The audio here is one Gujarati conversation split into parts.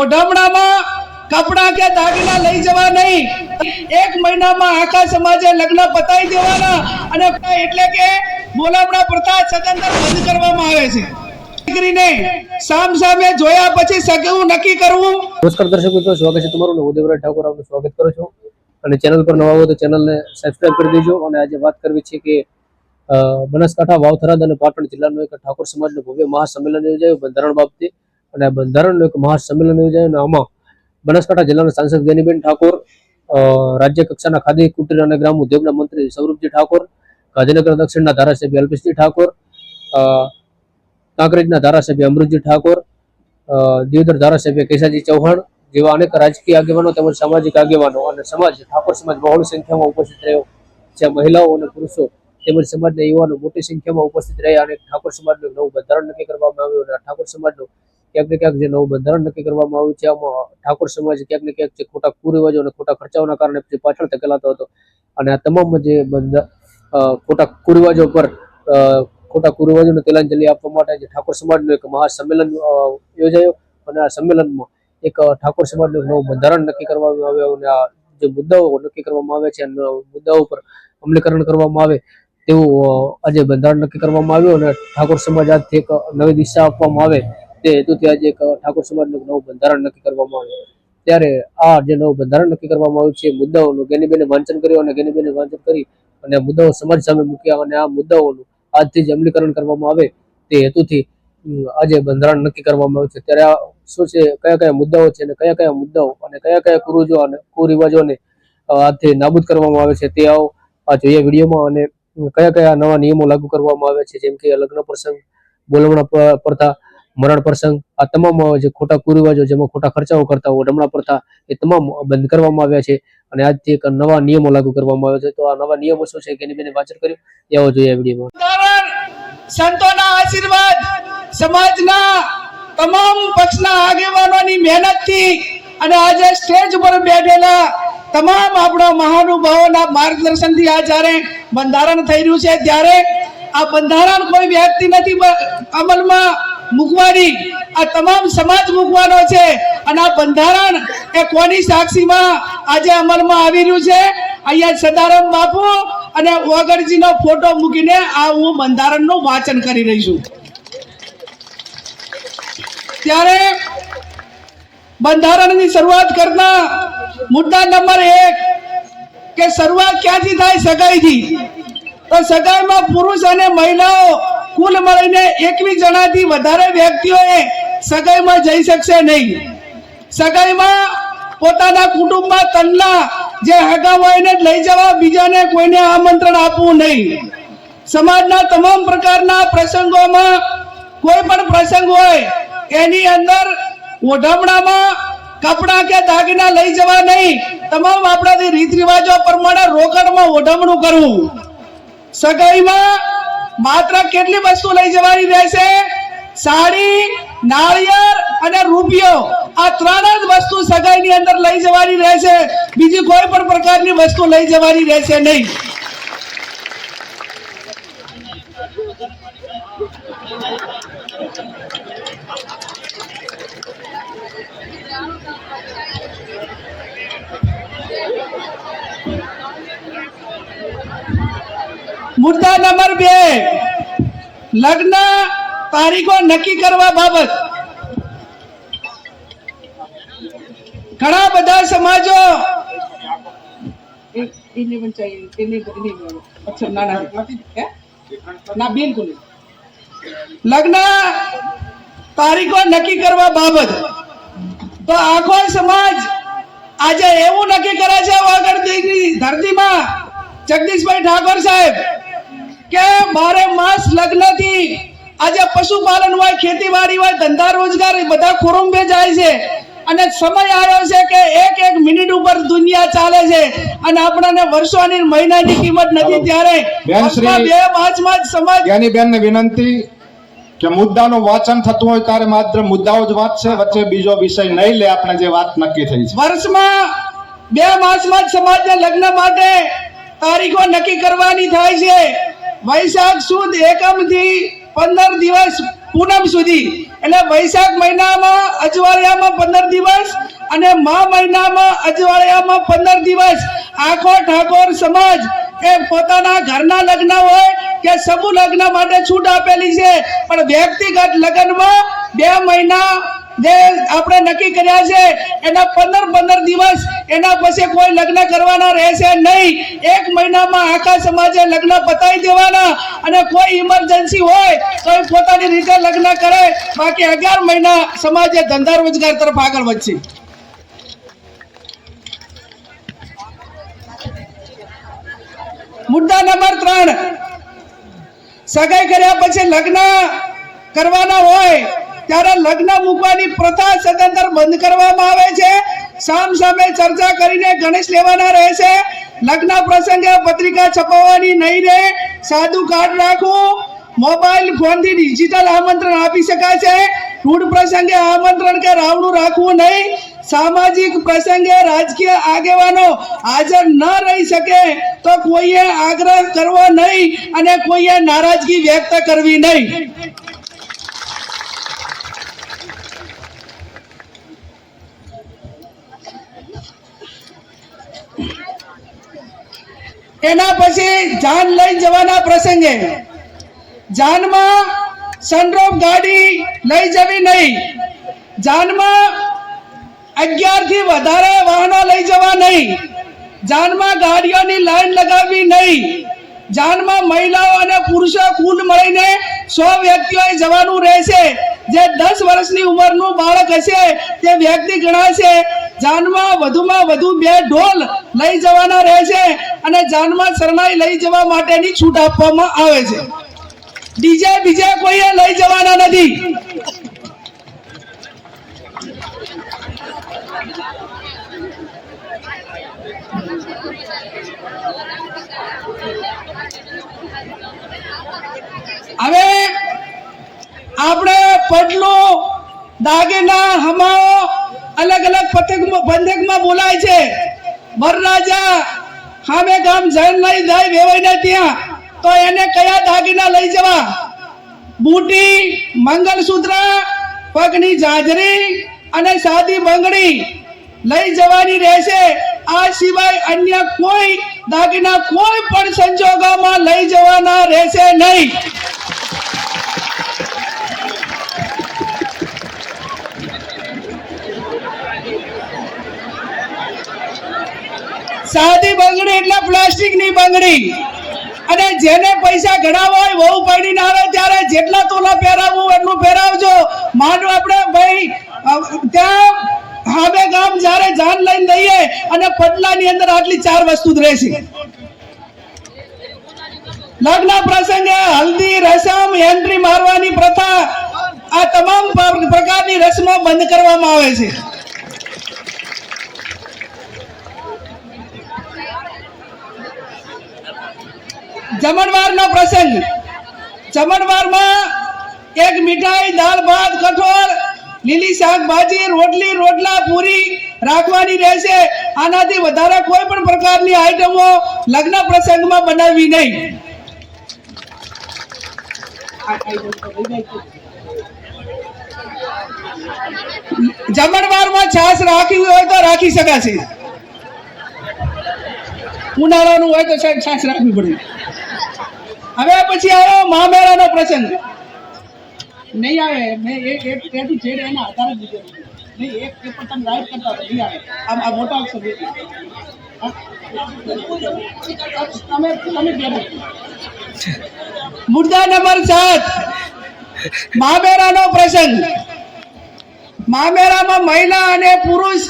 ઓઢમણામાં કપડા કે દાગીના લઈ જવા નહીં. 1 મહિનામાં આખા સમાજે લગ્ન પતાવી દેવાના અને એટલે કે બોલામણા પ્રથા સદંતર બંધ કરવામાં આવે છે. દીકરીને સામ સામે જોયા પછી સગું નક્કી કરવું. નમસ્કાર દર્શક મિત્રો, સ્વાગત છે તમારું. હું ઉદયવરાજ ઠાકોર આપનું સ્વાગત કરું છું અને ચેનલ પર નવા હો તો ચેનલને સબસ્ક્રાઇબ કરી દેજો. અને આજે વાત કરવી છે કે બનાસકાંઠા, વાવ-થરાદ અને પાટણ જિલ્લાનું એક ઠાકોર સમાજનું ભવ્ય મહાસંમેલન યોજાયું બંધારણ બાબતે. અને આ બંધારણનું એક મહાસંમેલન યોજાયું અને આમાં બનાસકાંઠા જિલ્લાના સાંસદ ગેનીબેન ઠાકોર, રાજ્ય કક્ષાના ખાદી, કુટીર અને ગ્રામ ઉદ્યોગના મંત્રી સૌરભજી ઠાકોર, ગાંધીનગર દક્ષિણના ધારાસભ્ય અલ્પેશજી ઠાકોર, કાંકરેજના ધારાસભ્ય અમૃતજી ઠાકોર, દિયોદર ધારાસભ્ય કેશાજી ચૌહાણ જેવા અનેક રાજકીય આગેવાનો તેમજ સામાજિક આગેવાનો અને ઠાકોર સમાજ બહોળી સંખ્યામાં ઉપસ્થિત રહ્યો છે. મહિલાઓ અને પુરુષો તેમજ સમાજના યુવાનો મોટી સંખ્યામાં ઉપસ્થિત રહ્યા અને ઠાકોર સમાજનું નવું બંધારણ નક્કી કરવામાં આવ્યું. અને ઠાકોર સમાજનું ક્યાંક ને ક્યાંક જે નવું બંધારણ નક્કી કરવામાં આવ્યું છે, આમાં ઠાકોર સમાજ ક્યાંક ને ક્યાંક જે ખોટા કુરિવાજો અને ખોટા ખર્ચાઓના કારણે જે પાછળ ધકેલાતો હતો અને આ તમામ જે ખોટા કુરિવાજોને તિલાંજલિ આપવા માટે જે ઠાકોર સમાજનું એક મહાસંમેલન યોજાયો. અને આ સંમેલનમાં એક ઠાકોર સમાજનું નવું બંધારણ નક્કી કરવામાં આવ્યું અને આ જે મુદ્દાઓ નક્કી કરવામાં આવે છે, મુદ્દાઓ પર અમલીકરણ કરવામાં આવે તેવું આજે બંધારણ નક્કી કરવામાં આવ્યું. અને ઠાકોર સમાજ આજથી એક નવી દિશા આપવામાં આવે તે હેતુથી આજે એક ઠાકોર સમાજનું નવું બંધારણ નક્કી કરવામાં આવ્યું. ત્યારે આ જે નવું બંધારણ નક્કી કરવામાં આવ્યું છે, મુદ્દાઓનું ગેનીબેને વાંચન કર્યું અને ગેનીબેને વાંચન કરી અને મુદ્દાઓ સમાજ સામે મૂક્યા અને આ મુદ્દાઓનું આજથી જ અમલીકરણ કરવામાં આવે તે હેતુથી આજે બંધારણ નક્કી કરવામાં આવ્યું છે. ત્યારે આ શું છે, કયા કયા મુદ્દાઓ છે અને કયા મુદ્દાઓ અને કયા કુરુજો અને કુરિવાજોને આજથી નાબૂદ કરવામાં આવે છે તે આવો આ જોઈએ વિડીયોમાં. અને કયા નવા નિયમો લાગુ કરવામાં આવે છે, જેમ કે લગ્ન પ્રસંગ, બોલમણા પ્રથા, મરણ પ્રસંગ, આ તમામ જે ખોટા કુરિવાજો જેમાં ખોટા ખર્ચાઓ કરતા ઓઢમણા પ્રથા એ તમામ બંધ કરવામાં આવ્યા છે અને આજથી એક નવા નિયમો લાગુ કરવામાં આવ્યા છે. તો આ નવા નિયમો શું છે ગેનીબેને વાંચન કર્યું એ આવો જોઈએ વિડીયોમાં. સંતોના આશીર્વાદ, સમાજના તમામ પક્ષના આગેવાનોની મહેનતથી અને આજે સ્ટેજ ઉપર બેઠેલા તમામ આપણા મહાનુભાવોના માર્ગદર્શનથી આ જ્યારે બંધારણ થઈ રહ્યું છે, ત્યારે આ બંધારણ કોઈ વ્યક્તિ નથી અમલમાં મૂકવાની, આ તમામ સમાજ મૂકવાનો છે. અને આ બંધારણ એ કોની સાક્ષીમાં આજે અમલમાં આવી રહ્યું છે? અહીંયા સદારામ બાપુ અને ઓગણજીનો ફોટો મૂકીને આ હું બંધારણનું વાંચન કરી રહી છું. ત્યારે બંધારણની શરૂઆત કરતા મુદ્દા નંબર 1 કે શરૂઆત ક્યાંથી થાય? સગાઈથી. તો સગાઈમાં પુરુષ અને મહિલાઓ કુલ મળીને 21 જણાથી વધારે વ્યક્તિઓએ સગાઈમાં જઈ શકશે નહીં. સગાઈમાં પોતાના કુટુંબમાં તનલા જે હગા હોય એને લઈ જવા, બીજાને કોઈને આમંત્રણ આપવું નહીં. સમાજના તમામ પ્રકારના પ્રસંગોમાં કોઈ પણ પ્રસંગ હોય એની અંદર ઓઢમણામાં કપડા કે દાગીના લઈ જવા નહીં. તમામ આપણા રીત રિવાજો પ્રમાણે રોકડમાં ઓઢમણું કરવું. સગાઈમાં માત્ર કેટલી વસ્તુ લઈ જવાની રહેશે? સાડી, નાળિયેર અને રૂપિયો, આ 3 જ વસ્તુ સગાઈની અંદર લઈ જવાની રહેશે. બીજી કોઈ પણ પ્રકારની વસ્તુ લઈ જવાની રહેશે નહીં. મુદ્દા નંબર 2, લગ્ન તારીખો નક્કી કરવા બાબત. ઘણા બધા સમાજો લગ્ન તારીખો નક્કી કરવા બાબત તો આખો સમાજ આજે એવું નક્કી કરે છે વગરની ધરતીમાં જગદીશભાઈ ઠાકોર સાહેબ કે 12 માસ લગ્નથી આજે પશુપાલન હોય, ખેતીવાડી હોય, ધંધા રોજગાર બધા ખોરંભે જાય છે. અને સમય આવ્યો છે કે એક મિનિટ ઉપર દુનિયા ચાલે છે અને આપણને વર્ષોની મહિનાની કિંમત નથી. ત્યારે 2 માસમાં જ સમાજ જ્ઞાનીબેનને વિનંતી કે મુદ્દાનું વાંચન થતું હોય ત્યારે માત્ર મુદ્દાઓ જ વાંચશે, વચ્ચે બીજો વિષય નહીં લે. આપણે જે વાત નક્કી થઈ છે, વર્ષમાં 2 માસમાં જ સમાજના લગ્ન માટે તારીખો નક્કી કરવાની થાય છે. વૈશાખ સુદ એકમ થી 15 દિવસ પૂનમ સુધી, એટલે વૈશાખ મહિનામાં અજવાળિયામાં 15 દિવસ અને મા મહિનામાં અજવાળિયામાં 15 દિવસ આખો ઠાકોર સમાજ એ પોતાના ઘરના લગ્ન હોય કે સમૂહ લગ્ન માટે છૂટ આપેલી છે, પણ વ્યક્તિગત લગ્નમાં 2 મહિના જે આપણે નક્કી કર્યા છે એના 15 દિવસ એના પછી કોઈ લગ્ન કરવાના રહેશે નહીં. 1 મહિનામાં આખા સમાજે લગ્ન પતાવી દેવાના અને કોઈ ઇમરજન્સી હોય તો એ પોતાની રીતે લગ્ન કરે, બાકી 11 મહિના સમાજે ધંધા રોજગાર તરફ આગળ વધશે. મુદ્દા નંબર 3, સગાઈ કર્યા પછી લગ્ન કરવાના હોય ત્યારે લગ્ન મૂકવાની પ્રથા સદંતર બંધ કરવામાં આવે છે. સામ સામે ચર્ચા કરીને ગણેશ લેવાના રહેશે. લગ્ન પ્રસંગે પત્રિકા છપાવવાની નહીં રહે. સાદું કાર્ડ રાખવું. મોબાઈલ ફોનથી ડિજિટલ આમંત્રણ આપી શકાશે. રૂઢ પ્રસંગે આમંત્રણ કે રાવણું રાખવું નહીં. સામાજિક પ્રસંગે રાજકીય આગેવાનો હાજર ન રહી શકે તો કોઈએ આગ્રહ કરવો નહીં અને કોઈએ નારાજગી વ્યક્ત કરવી નહીં. એના પછી જાન લઈ જવાના પ્રસંગે જાનમાં સનરૂફ ગાડી લઈ જવી નહીં. જાનમાં 11 થી વધારે વાહનો લઈ જવા નહીં. જાનમાં ગાડીઓની લાઈન લગાવવી નહીં. જાનમાં મહિલાઓ અને પુરુષો કુલ મળીને 100 વ્યક્તિઓએ જવાનું રહેશે. જે 10 વર્ષની ઉંમરનું બાળક હશે તે વ્યક્તિ ગણાશે. જાનમાં વધુમાં વધુ 2 ઢોલ લઈ જવાના રહેશે અને જાનમાં શરણાઈ લઈ જવા માટેની છૂટ આપવામાં આવે છે. ડીજે બીજા કોઈએ લઈ જવાના નથી. હવે આપણે પડલું, દાગીના, હમાઓ અલગ અલગ પંથકમાં બોલાય છે. વરરાજા સામે ગામ જૈન લઈ જાય વેવાઈને ત્યાં, તો એને કયા દાગીના લઈ જવા? બુટી, મંગલસૂત્ર, પગની ઝાંઝરી અને સાદી બંગડી લઈ જવાની રહેશે. આ સિવાય અન્ય કોઈ દાગીના કોઈ પણ સંજોગોમાં લઈ જવાના રહેશે નહીં. સાદી બંગડી એટલે પ્લાસ્ટિકની બંગડી. અને જેને પૈસા ઘણા હોય વહુ પડીને આવે ત્યારે જેટલા તોલા પહેરાવવું એટલું પહેરાવજો. માનો આપણે ભાઈ ત્યાં હવે ગામ જ્યારે જાન લઈને દઈએ અને પટલાની અંદર આટલી 4 વસ્તુ જ રહેશે. લગ્ન પ્રસંગે હલ્દી રસમ, એન્ટ્રી મારવાની પ્રથા, આ તમામ પ્રકારની રસમો બંધ કરવામાં આવે છે. જમણવારનો પ્રસંગ. જમણવારમાં એક મીઠાઈ, દાળ ભાત, કઠોળ, લીલી શાકભાજી, રોટલી, રોટલા, પૂરી રાખવાની રહેશે. આનાથી વધારે કોઈ પણ પ્રકારની આઈટમો લગ્ન પ્રસંગમાં બનાવવી નહીં. જમણવારમાં છાશ રાખવી હોય તો રાખી શકાશે. ઉનાળાનું હોય તો છાશ રાખવી પડે. હવે પછી આવ્યો મામેરાનો પ્રસંગ. નહીં આવે, મેં એક ત્યાંથી છેડ એના આધારે લીધો નહીં. એક પેપર તમે રાઈટ કરતા નહીં આવે. આ મોટા અક્ષર મુદ્દા નંબર 7, મામેરાનો પ્રસંગ. મામેરામાં મહિલા અને પુરુષ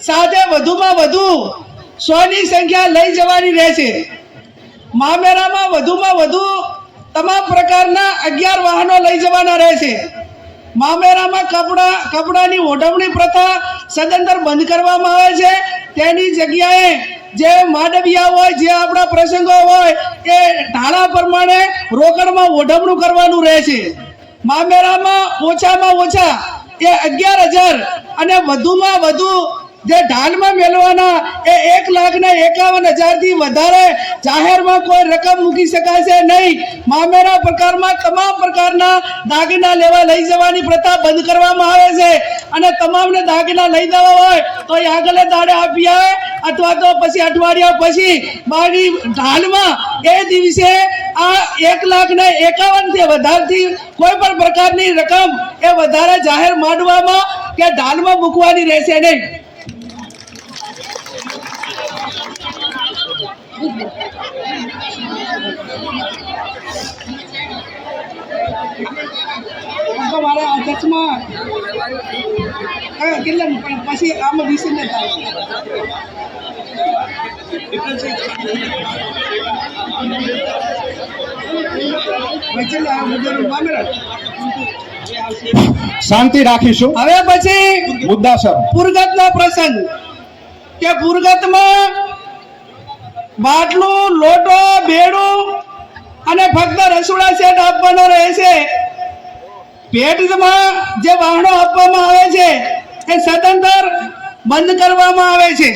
સાથે વધુમાં વધુ 100 ની સંખ્યા લઈ જવાની રહેશે. મામેરામાં વધુમાં વધુ તમામ પ્રકારના 11 વાહનો લઈ જવાના રહેશે. મામેરામાં કપડાની ઓઢવણી પ્રથા સદંતર બંધ કરવામાં આવે છે. તેની જગ્યાએ જે માંડવિયા હોય, જે આપણા પ્રસંગો હોય એ ઢાળા પ્રમાણે રોકડમાં ઓઢવણું કરવાનું રહેશે. મામેરામાં ઓછામાં ઓછા એ 11,000 અને વધુમાં વધુ જે ઢાલમાં મેળવાના એ 1,51,000 થી વધારે જાહેરમાં કોઈ રકમ મૂકી શકાશે નહીં. મામેરા પ્રકારમાં તમામ પ્રકારના દાગીના લેવા લઈ જવાની પ્રથા બંધ કરવામાં આવે છે અને તમામને દાગીના લઈ દેવા હોય તો એ આગલે દાડે આપી આવે અથવા તો પછી અઠવાડિયા પછી બાકી ઢાલમાં એ દિવસે આ 1,51,000 થી વધારથી કોઈ પણ પ્રકારની રકમ એ વધારે જાહેર માંડવામાં કે ઢાલમાં મૂકવાની રહેશે નહીં. મારા અધ્યક્ષમાં કેટલા પછી આમાં વિશે ન થાય. શાંતિ રાખીશું. હવે પછી મુદ્દાસર પુરગતનો પ્રસંગ કે પુરગતમાં બાટલું, લોટો, બેડું અને ફક્ત રસોડા સેટ આપવાનો રહેશે. ભેટમાં જે વાહનો આપવામાં આવે છે એ સદંતર બંધ કરવામાં આવે છે.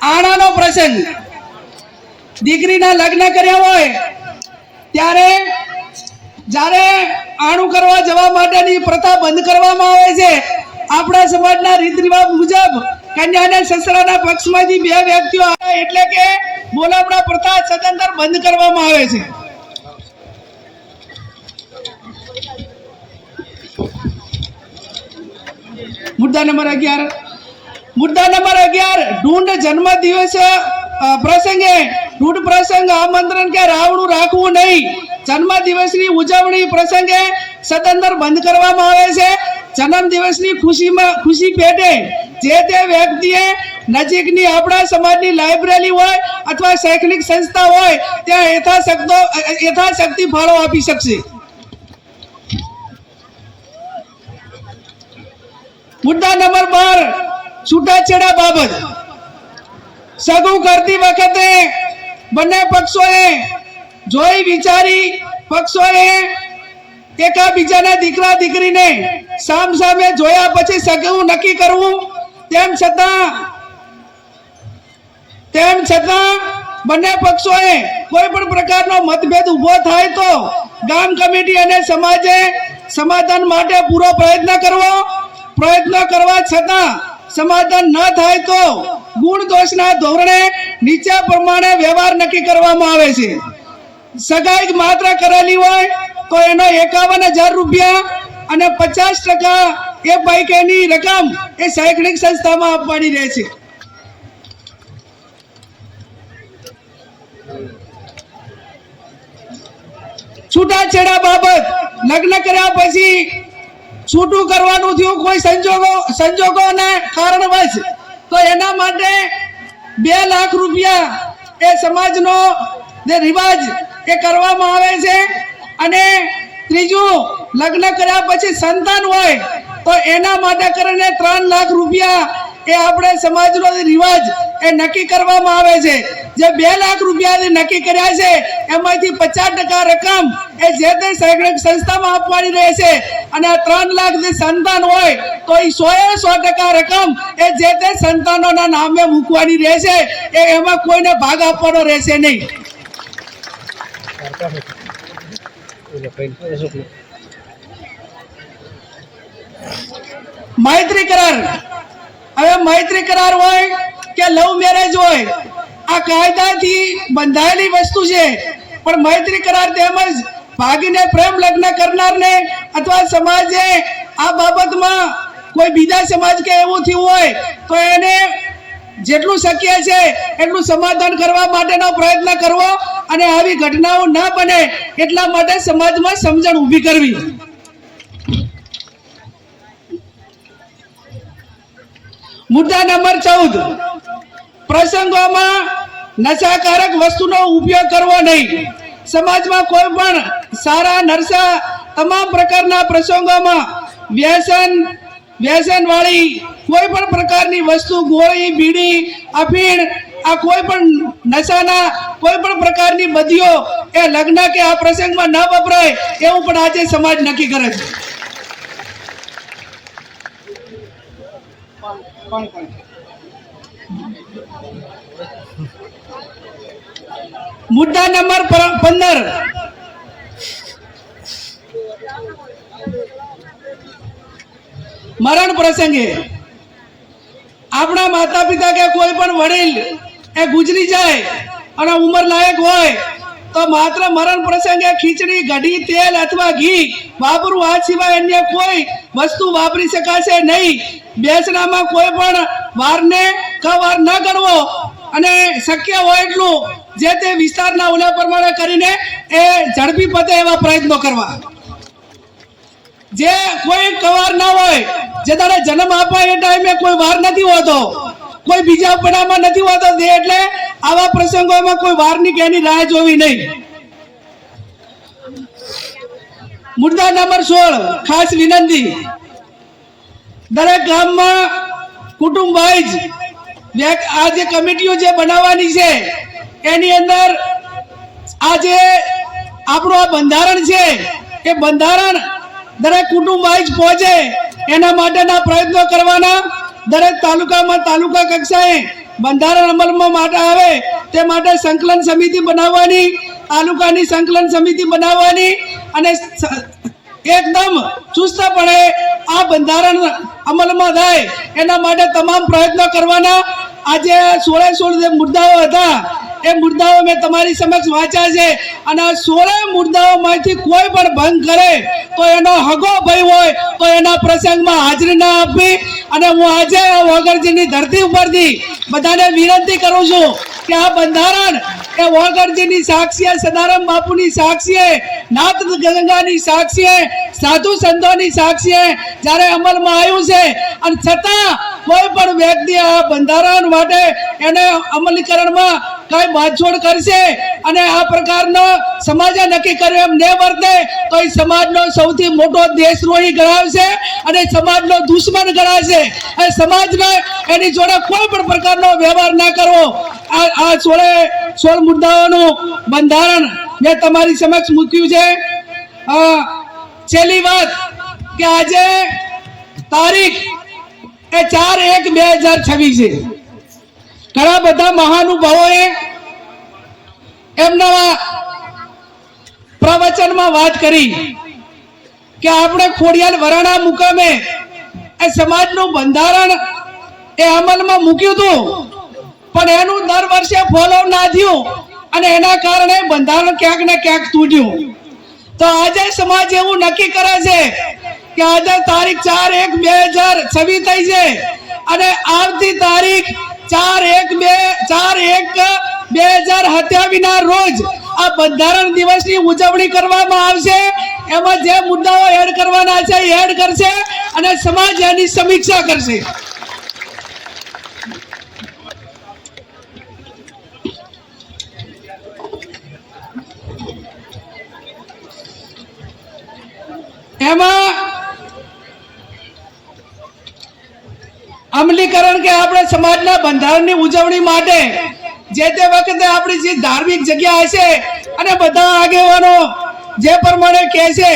આણાનો પ્રસંગ દીકરીના લગ્ન કર્યા હોય ત્યારે જ્યારે આણું કરવા જવા માટેની પ્રથા બંધ કરવામાં આવે છે. આપણા સમાજના રીત રિવાજ મુજબ કન્યાને સસરાના પક્ષમાંથી 2 વ્યક્તિઓ આવે એટલે કે બોલાવડા પ્રથા સદંતર બંધ કરવામાં આવે છે. મુદ્દા નંબર 11 ઢૂંઢ જન્મ દિવસ પ્રસંગે ઢૂંઢ પ્રસંગ આમંત્રણ કે રાવણું રાખવું નહીં. જન્મ દિવસની ઉજવણી પ્રસંગે સદંતર બંધ કરવામાં આવે છે. જન્મ દિવસની ખુશી પેટે જે તે વ્યક્તિએ નજીકની આપણા સમાજની લાઇબ્રેરી હોય અથવા શૈક્ષણિક સંસ્થા હોય ત્યાં યથાશક્તિ ફાળો આપી શકશે. મુદ્દા નંબર 12 છૂટાછેડા બાબત. સગું કરતી વખતે બંને પક્ષોએ જોઈ વિચારી પક્ષોએ એકાબીજાના દીકરા દીકરીને સામ સામે જોયા પછી સગું નક્કી કરવું. તેમ છતાં બંને પક્ષોએ કોઈ પણ પ્રકારનો મતભેદ ઉભો થાય તો ગામ કમિટી અને સમાજે સમાધાન માટે પૂરો પ્રયત્ન કરવા છતાં સમાધાન ન થાય તો ગુણ દોષના ધોરણે નીચે પ્રમાણે વ્યવહાર નક્કી કરવામાં આવે છે. સગાઈ માત્ર કરેલી હોય તો એનો 51,000 રૂપિયા અને 50% એ પૈકીની રકમ એ શૈક્ષણિક સંસ્થામાં આપવાની રહેશે. છૂટાછેડા બાબત લગ્ન કર્યા પછી છૂટું કરવાનું થયું કોઈ સંજોગોના કારણવશ તો એના માટે 2 લાખ રૂપિયા એ સમાજનો જે રિવાજ એ કરવામાં આવે છે. અને ત્રીજું લગ્ન કર્યા પછી સંતાન હોય તો એના માટે કરીને 3 લાખ રૂપિયા એ આપણે સમાજનો રિવાજ એ નક્કી કરવામાં આવે છે. જે 2 લાખ રૂપિયા નક્કી કર્યા છે એમાંથી 50% રકમ એ જે તે શૈક્ષણિક સંસ્થામાં આપવાની રહેશે અને 3 લાખ જે સંતાન હોય તો એ 100% રકમ એ જે તે સંતાનોના નામે મૂકવાની રહેશે. એમાં કોઈને ભાગ આપવાનો રહેશે નહીં. મૈત્રી કરાર. હવે મૈત્રી કરાર હોય કે લવ મેરેજ હોય આ કાયદાથી બંધાયેલી વસ્તુ છે. પણ મૈત્રી કરાર તેમજ ભાગીને પ્રેમ લગ્ન કરનારને અથવા સમાજે આ બાબતમાં કોઈ બીજા સમાજ કે એવું થયું હોય તો એને જેટલું શક્ય છે એટલું સમાધાન કરવા માટેનો પ્રયત્ન કરવો અને આવી ઘટનાઓ ન બને એટલા માટે સમાજમાં સમજણ ઊભી કરવી. મુદ્દા નંબર 14 પ્રસંગોમાં નશાકારક વસ્તુનો ઉપયોગ કરવો નહીં. સમાજમાં કોઈ પણ સારા નરસા તમામ પ્રકારના પ્રસંગોમાં વ્યસન વાળી કોઈ પણ પ્રકારની વસ્તુ ગોળી, બીડી, અફીણ આ કોઈ પણ નશાના કોઈ પણ પ્રકારની બદીઓ એ લગ્ન કે આ પ્રસંગમાં ન વપરાય એવું પણ આજે સમાજ નક્કી કરે છે. મુદ્દા નંબર 15 મરણ પ્રસંગે આપણા માતા પિતા કે કોઈ પણ વડીલ એ ગુજરી જાય અને ઉંમર લાયક હોય તો માત્ર મરણ પ્રસંગે ખીચડી કઢી તેલ અથવા ઘી વાપરવું આ સિવાય અન્ય કોઈ વસ્તુ વાપરી શકાશે નહીં. બેસણામાં કોઈ પણ વારને કવાર ન કરવો અને શક્ય હોય એટલું જે તે વિસ્તારના ઓલા પ્રમાણે કરીને એ ઝડપી પતે એવા પ્રયત્નો કરવા. જે કોઈ કવાર ના હોય, જે તારે જન્મ આપાય એ ટાઈમે કોઈ વાર નથી હોતો, કોઈ બીજા પડામાં નથી હોતો, એટલે આવા પ્રસંગોમાં કોઈ વારની કે એની રાહ જોવી નહીં. મુદ્દા નંબર 16 ખાસ વિનંતી, દરેક ગામમાં કુટુંબ વાઇઝ આ જે કમિટીઓ જે બનાવવાની છે એની અંદર આ જે આપણું આ બંધારણ છે એ બંધારણ દરેક કુટુંબ વાઇઝ પહોંચે એના માટેના પ્રયત્નો કરવાના. દરેક તાલુકામાં તાલુકા કક્ષાએ બંધારણ અમલમાં માટે આવે તે માટે સંકલન સમિતિ બનાવવાની, તાલુકાની સંકલન સમિતિ બનાવવાની અને એકદમ ચુસ્તપણે આ બંધારણ અમલમાં થાય એના માટે તમામ પ્રયત્નો કરવાના. આજે 16 જે મુદ્દાઓ હતા એ મુદ્દાઓ મેં તમારી સમક્ષ વાંચ્યા છે અને આ 16 મુદ્દાઓમાંથી કોઈ પણ ભંગ કરે તો એનો હગો ભય હોય તો એના પ્રસંગમાં હાજરી ના આપવી. અને હું આજે વોગરજીની ધરતી ઉપરથી બધાને વિનંતી કરું છું કે આ બંધારણ એ વોગરજીની સાક્ષીએ, સદારામ બાપુની સાક્ષીએ, નાથ ગંગાની સાક્ષીએ, સાધુ સંતોની સાક્ષીએ જ્યારે અમલમાં આવ્યું છે અને છતાં કોઈ પણ વ્યક્તિ આ બંધારણ માટે એને અમલીકરણમાં કઈ બાંધછોડ કરશે અને આ પ્રકારનો સમાજે નક્કી કર્યું એમ ન વર્તે તો એ સમાજનો સૌથી મોટો દેશદ્રોહી ગણાવશે અને સમાજનો દુશ્મન ગણાશે. અને સમાજને એની જોડે કોઈ પણ પ્રકારનો વ્યવહાર ના કરવો. આ 16 મુદ્દાઓનું બંધારણ મેં તમારી સમક્ષ મૂક્યું છે. છેલ્લી વાત કે આજે તારીખ એ 4/1/2026 છે. ઘણા બધા મહાનુભાવોએ એમના પ્રવચનમાં વાત કરી કે આપણે ખોડિયાર વરાણા મુકામે એ સમાજનું બંધારણ એ અમલમાં મૂક્યું હતું પણ એનું દર વર્ષે ફોલો ના થયું અને એના કારણે બંધારણ ક્યાંક ને ક્યાંક તૂટ્યું. તો આજે સમાજ એવું નક્કી કરે છે કે આજે તારીખ 4/1/2026 થઈ છે અને આવતી તારીખ 4/1/2027 ના રોજ આ બંધારણ દિવસની ઉજવણી કરવામાં આવશે. એમાં જે મુદ્દાઓ એડ કરવાના છે એ એડ કરશે અને સમાજ એની સમીક્ષા કરશે. એમાં અમલીકરણ કે આપણે સમાજના બંધારણની ઉજવણી માટે જે તે વખતે આપણી જે ધાર્મિક જગ્યા હશે અને બધા આગેવાનો જે પ્રમાણે કહે છે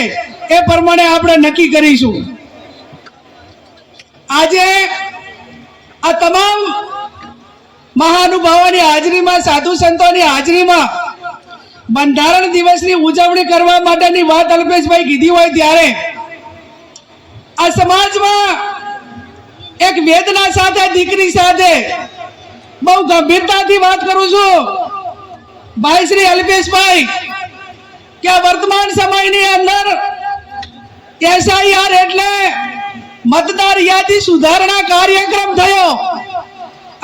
એ પ્રમાણે આપણે નક્કી કરીશું. આજે આ તમામ મહાનુભાવોની હાજરીમાં, સાધુ સંતોની હાજરીમાં બંધારણ દિવસની ઉજવણી કરવા માટેની વાત અલ્પેશભાઈ કીધી હોય ત્યારે આ સમાજમાં એક વેદના સાથે, દીકરી સાથે બહુ ગંભીરતાથી વાત કરું છું ભાઈ શ્રી અલ્પેશભાઈ કે વર્તમાન સમયની અંદર SIR એટલે મતદાર યાદી સુધારણા કાર્યક્રમ થયો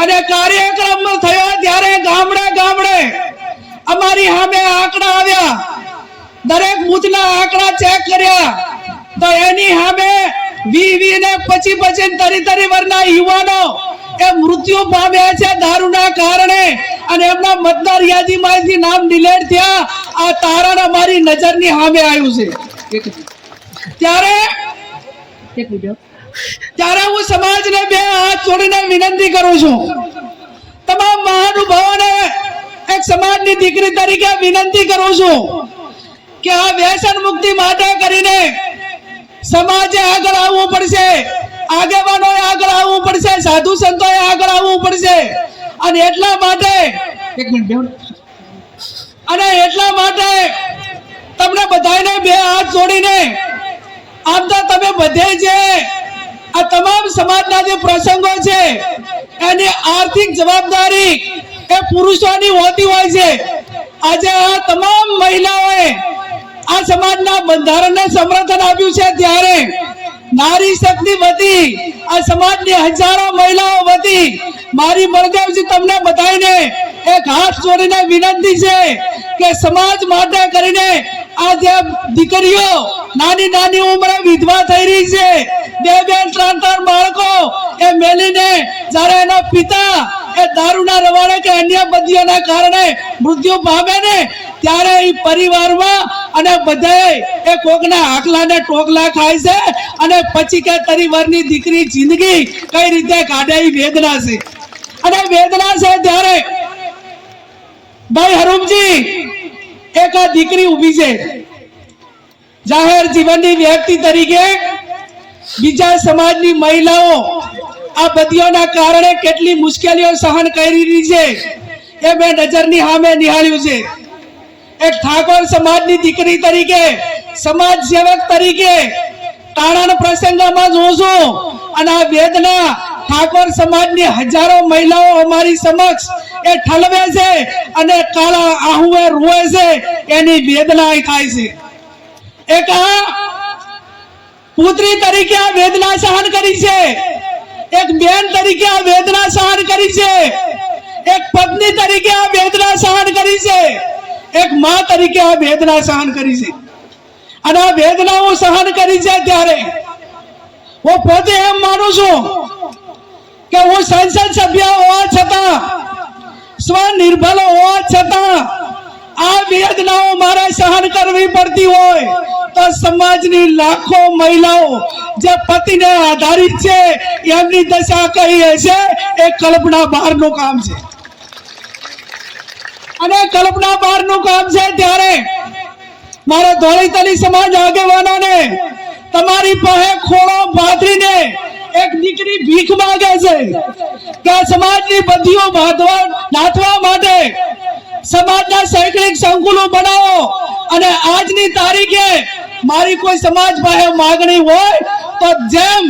અને કાર્યક્રમ થયો ત્યારે ગામડે ગામડે અમારી સામે આંકડા આવ્યા. દરેક બૂથના આંકડા ચેક કર્યા તો એની સામે 20 ને 25 વર્ષના યુવાનો એ મૃત્યુ પામ્યા છે દારૂના કારણે અને એમના મતદાર યાદીમાંથી નામ ડિલીટ થયા. આ તારણ અમારી નજરની સામે આવ્યું છે. ત્યારે હું સમાજને બે હાથ જોડીને વિનંતી કરું છું, તમામ મહાનુભાવોને એક સમાજની દીકરી તરીકે વિનંતી કરું છું કે આ વ્યસન મુક્તિ માટે કરીને સમાજે આગળ આવવું પડશે, આગેવાનોએ આગળ આવવું પડશે, સાધુ સંતોએ આગળ આવવું પડશે. અને એટલા માટે એક મિનિટ બેહો. અને એટલા માટે તમને બધાને બે હાથ જોડીને આમ તો તમે બધે જે આ તમામ સમાજના જે પ્રસંગો છે એની આર્થિક જવાબદારી એ પુરુષોની હોતી હોય છે. આજે આ તમામ મહિલાઓએ આ સમાજના બંધારણને સમર્થન આપ્યું છે ત્યારે નારી શક્તિ વતી આ સમાજની હજારો મહિલાઓ વતી મારી બળદેવજી તમને બધાને એક હાથ જોડીને વિનંતી છે કે સમાજ માટે કરીને આ જે દીકરીઓ નાની નાની ઉંમરે વિધવા થઈ રહી છે, બે બે ત્રણ ત્રણ બાળકો એ મેલીને જ્યારે એનો પિતા એ દારૂના રવાડે કે અન્ય બદીઓના કારણે મૃત્યુ પામે ને ત્યારે એ પરિવારમાં અને બધાએ એ કોકના આકલા ને ટોકલા ખાય છે અને પછી કે તરીવરની દીકરી જિંદગી કઈ રીતે કાઢે એ વેદના છે. અને વેદના છે ત્યારે ભાઈ હરુમજી એક આ દીકરી ઊભી છે જાહેર જીવનની વ્યક્તિ તરીકે, બીજા સમાજની મહિલાઓ આ બદીઓના કારણે કેટલી મુશ્કેલીઓ સહન કરી રહી છે એ મેં નજરની સામે નિહાળ્યું છે. એક ઠાકોર સમાજની દીકરી તરીકે, સમાજ સેવક તરીકે તાળાના પ્રસંગમાં જોઉં છું અને આ વેદના ઠાકોર સમાજની હજારો મહિલાઓ અમારી સમક્ષ એ ઠલવે છે અને કાળા આહુએ રોવે છે, એની વેદના થાય છે. એક આ પુત્રી તરીકે આ વેદના સહન કરી છે, એક બેન તરીકે આ વેદના સહન કરી છે, એક પત્ની તરીકે આ વેદના સહન કરી છે, એક માં તરીકે આ વેદના સહન કરી છે. અને આ વેદનાઓ સહન કરી છે ત્યારે હું પોતે એમ માનું છું કે હું સંસદ સભ્ય હોવા છતાં, સ્વનિર્ભર હોવા છતાં આ વેદનાઓ મારે સહન કરવી પડતી હોય તો સમાજની લાખો મહિલાઓ જે પતિને આધારિત છે એમની દશા કઈ હશે એ કલ્પના બહારનું કામ છે. અને કલ્પના બહારનું કામ છે ત્યારે મારે ધોળીતલી સમાજ આગેવાનોને તમારી પાસે ખોળો પાથરીને એક દીકરી ભીખ માંગે છે કે સમાજની બધીઓ બાંધવા નાથવા માટે સમાજના શૈક્ષણિક સંકુલો બનાવો. અને આજની તારીખે મારી કોઈ સમાજ પાસે માગણી હોય તો જેમ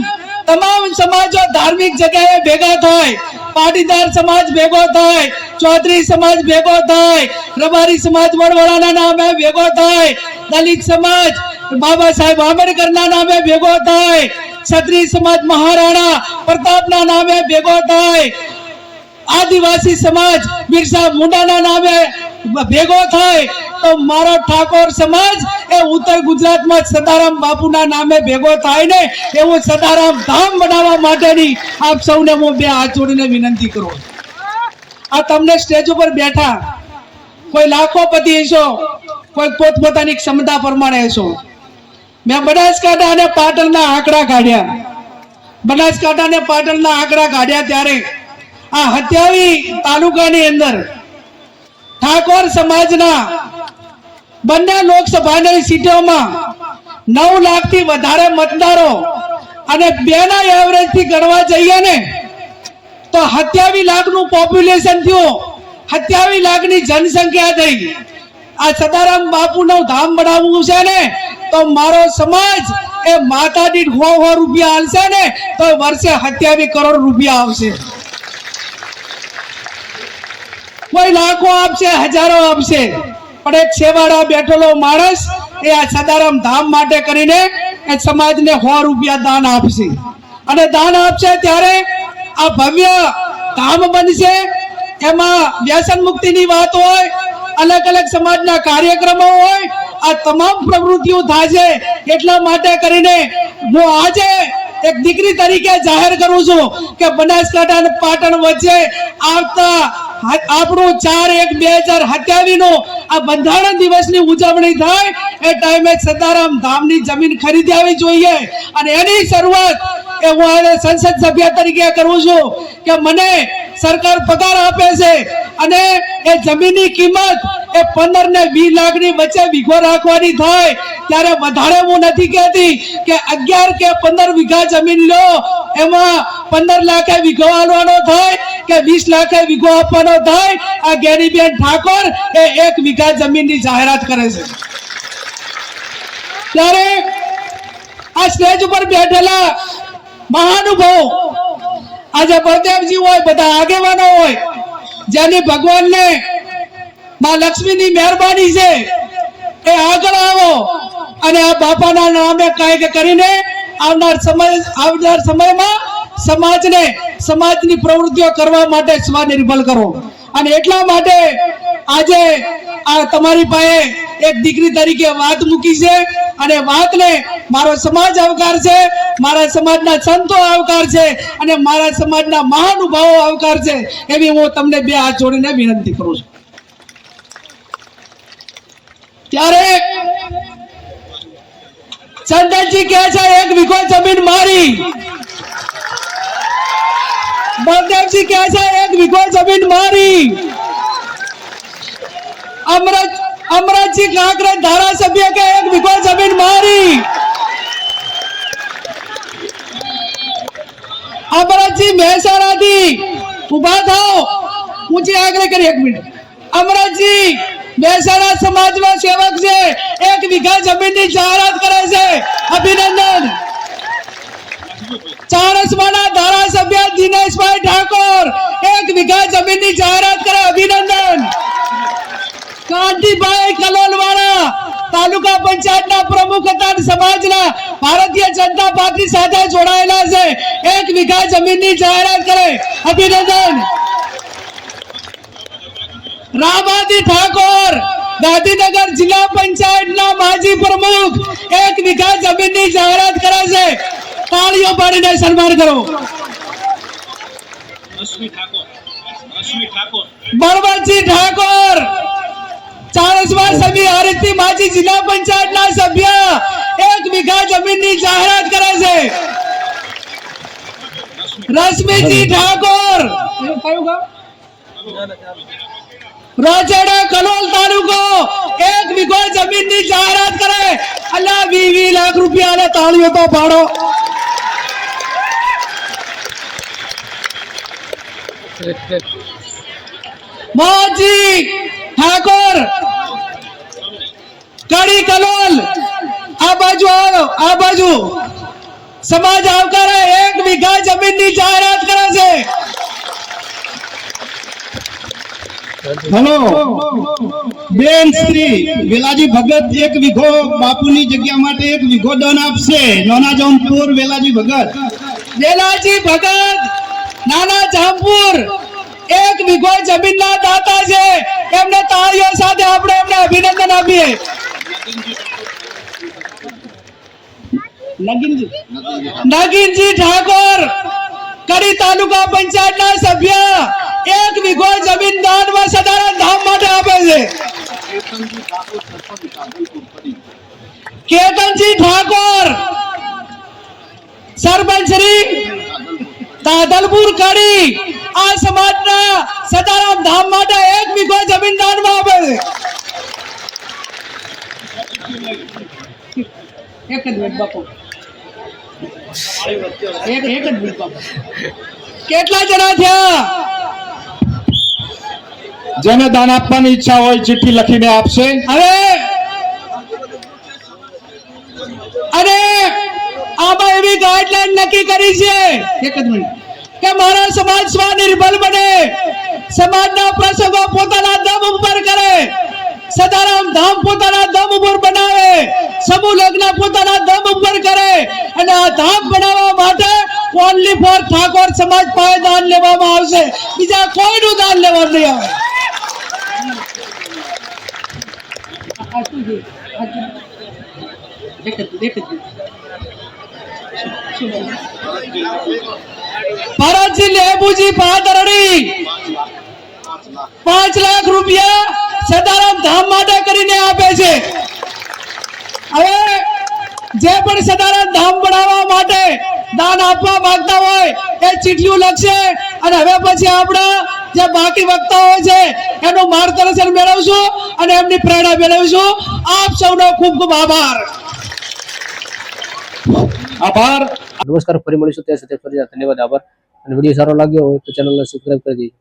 તમામ સમાજો ધાર્મિક જગ્યાએ ભેગા થાય, પાટીદાર સમાજ ભેગો થાય, ચૌધરી સમાજ ભેગો થાય, રબારી સમાજ વડવડાના નામે ભેગો થાય, દલિત સમાજ બાબા સાહેબ આંબેડકરના નામે ભેગો થાય, ક્ષત્રિય સમાજ મહારાણા પ્રતાપના નામે ભેગો થાય, આદિવાસી સમાજ બિરસા મુંડાના નામે ભેગો થાય તો મારો ઠાકોર સમાજ એ ઉત્તર ગુજરાતમાં સદારામ બાપુના નામે ભેગો થાય ને એવું સદારામ ધામ બનાવવા માટેની આપ સૌને હું બે હાથ જોડીને વિનંતી કરું. આ તમને સ્ટેજ ઉપર બેઠા કોઈ લાખોપતિ હશો, કોઈ પોતપોતાની ક્ષમતા પ્રમાણે હશો. મેં બનાસકાંઠા અને પાટણના આંકડા કાઢ્યા. બનાસકાંઠા અને પાટણના આંકડા કાઢ્યા ત્યારે આ 27 તાલુકાની અંદર ઠાકોર સમાજના બંને લોકસભાની સીટોમાં 9 લાખથી વધારે મતદારો અને બેના એવરેજ થી ગણવા જઈએ ને તો 27 લાખનું પોપ્યુલેશન થયું, 27 લાખની જનસંખ્યા થઈ. આ સદારામ બાપુનું ધામ બનાવવું છે ને તો મારો સમાજ એ માતા દીઠ 100 રૂપિયા આલશે ને તો વર્ષે 27 કરોડ રૂપિયા આવશે. કોઈ લાખો આપશે, હજારો આપશે, પણ એક છેવાડા બેઠેલો માણસ એ આ સદારામ ધામ માટે કરીને એ સમાજને 100 રૂપિયા દાન આપશે. અને દાન આપશે ત્યારે આ ભવ્ય ધામ બનશે. એમાં વ્યસન મુક્તિની વાત હોય, અલગ અલગ સમાજના કાર્યક્રમો હોય, આ તમામ પ્રવૃત્તિઓ થશે. એટલા માટે કરીને હું આજે એક દીકરી તરીકે જાહેર કરું છું કે બનાસકાંઠા અને પાટણ વચ્ચે આવતા આપણું 4/1/2027 નો આ બંધારણ દિવસની ઉજવણી થાય એ ટાઈમે સદારામ ધામની જમીન ખરીદી આવી જોઈએ. અને એની શરૂઆત એ હું સંસદ સભ્ય તરીકે કરું છું કે મને સરકાર પગાર આપે છે અને એ જમીનની કિંમત એ 15 ને 20 લાખની વચ્ચે વીઘો રાખવાની થાય ત્યારે વધારે હું નથી કહેતી કે 11 કે 15 વીઘા જમીન લો એમાં 15 લાખે વીઘો આલવાનો થાય કે 20 લાખે વીઘો આપવાનો થાય આ ગેરીબેન ઠાકોર એ 1 વીઘા જમીનની જાહેરાત કરે છે ત્યારે આ સ્ટેજ ઉપર બેઠેલા મહાનુભાવ આજે બળદેવજી હોય બધા આગેવાનો હોય જેની ભગવાનને માં લક્ષ્મીની મહેરબાની છે એ આગળ આવો અને આ બાપાના નામે કાંઈક કરીને આવનાર સમયમાં સમાજની પ્રવૃત્તિઓ કરવા માટે સ્વનિર્ભર કરો અને એટલા માટે આજે આ તમારી પાસે એક દીકરી તરીકે વાત મૂકી છે અને વાતને મારો સમાજ આવકાર છે, મારા સમાજના સંતો આવકાર છે અને મારા સમાજના મહાનુભાવો આવકાર છે એવી હું તમને બે હાથ જોડીને વિનંતી કરું છું. ત્યારે ચંદનજી કહે છે 1 વીઘો જમીન મારી, બળદેવજી કહે છે 1 વીઘો જમીન મારી, અમરતજી કાંકરે ધારાસભ્ય કે 1 વીઘો જમીન મારી, અમરતજી મહેસાણાથી ઉભા થાઓ, ઊંચી આંગળી કરી 1 મિનિટ. અમરતજી મહેસાણા સમાજના સેવક છે, 1 વીઘા જમીનની જાહેરાત કરે છે, અભિનંદન. ચાણસ્માના ધારાસભ્ય દિનેશભાઈ ઠાકોર 1 વીઘા જમીનની જાહેરાત કરે, અભિનંદન. કાંતિભાઈ કલોલવાળા તાલુકા પંચાયતના પ્રમુખ હતા, સમાજના ભારતીય જનતા પાર્ટી સાથે જોડાયેલા છે, 1 વીઘા જમીનની જાહેરાત કરે, અભિનંદન. રામાજી ઠાકોર ગાંધીનગર જિલ્લા પંચાયતના માજી પ્રમુખ 1 વીઘા જમીનની જાહેરાત કરે છે, તાળીઓ પાડીને સન્માન કરો. બળવંતજી ઠાકોર ચાણસ્મા સમી હરીફથી માજી જિલ્લા પંચાયતના સભ્ય 1 વીઘા જમીનની જાહેરાત કરે છે. રશ્મિજી ઠાકોર રોજડા કલોલ તાલુકો 1 વીઘો જમીનની જાહેરાત કરે, અલ્લાહ 20 લાખ રૂપિયા તાળીઓ તો પાડો. મોહનજી ઠાકોર કડી કલોલ આ બાજુ સમાજ આવકારે 1 વીઘા જમીનની જાહેરાત કરે છે. હેલો બેન શ્રી વેલાજી ભગત 1 વીઘો બાપુની જગ્યા માટે 1 વીઘો દાન આપશે. નાના જામપુર વેલાજી ભગત નાના જામપુર 1 વીઘો જમીનના દાતા છે, એમને તાળીઓ સાથે આપણે એમને અભિનંદન આપીએ. નગીનજી ઠાકોર કડી તાલુકા પંચાયતના સભ્ય 1 વીઘો જમીન દાનમાં સદારામ ધામ માટે આપે છે. કેતનજી ઠાકોર સરપંચ શ્રી તાદલપુર કડી આ સમાજના સદારામ ધામ માટે 1 વીઘો જમીન દાનમાં આપે છે. એક જ મિનિટ બાપુ, એક જ મિનિટ બાપુ. કેટલા જણા થયા? જેને દાન આપવાની ઈચ્છા હોય ચિઠ્ઠી લખીને આપશે. હવે અને આમાં એવી ગાઈડલાઈન નક્કી કરી છે, એક જ મિનિટ, કે મારા સમાજ સ્વનિર્ભર બને, સમાજના પ્રસંગો પોતાના દમ ઉપર કરે, સદારામ ધામ પોતાના દમ ઉપર બનાવે, સમૂહ લગ્ન પોતાના દમ ઉપર કરે અને આ ધામ બનાવવા માટે ઓનલી ફોર ઠાકોર સમાજ પાસે દાન લેવામાં આવશે, બીજા કોઈનું દાન લેવાનું નહીં આવે. ભરતજી લેબુજી પાદરડી 5 લાખ રૂપિયા સદારામ ધામ માટે કરીને આપે છે. હવે જે પણ સદાનંદ ધામ બનાવવા માટે દાન આપવા માંગતા હોય એ ચીઠીઓ લખશે અને હવે પછી આપણા જે બાકી વક્તાઓ છે એનું માર્ગદર્શન મેળવશું અને એમની પ્રેરણા મેળવીશું. આપ સૌનો ખૂબ ખૂબ આભાર. નમસ્કાર, ફરી મળીશું ત્યાં સાથે ફરી ધન્યવાદ, આભાર. અને વિડીયો સારો લાગ્યો હોય તો ચેનલને સબસ્ક્રાઇબ કરી દેજો.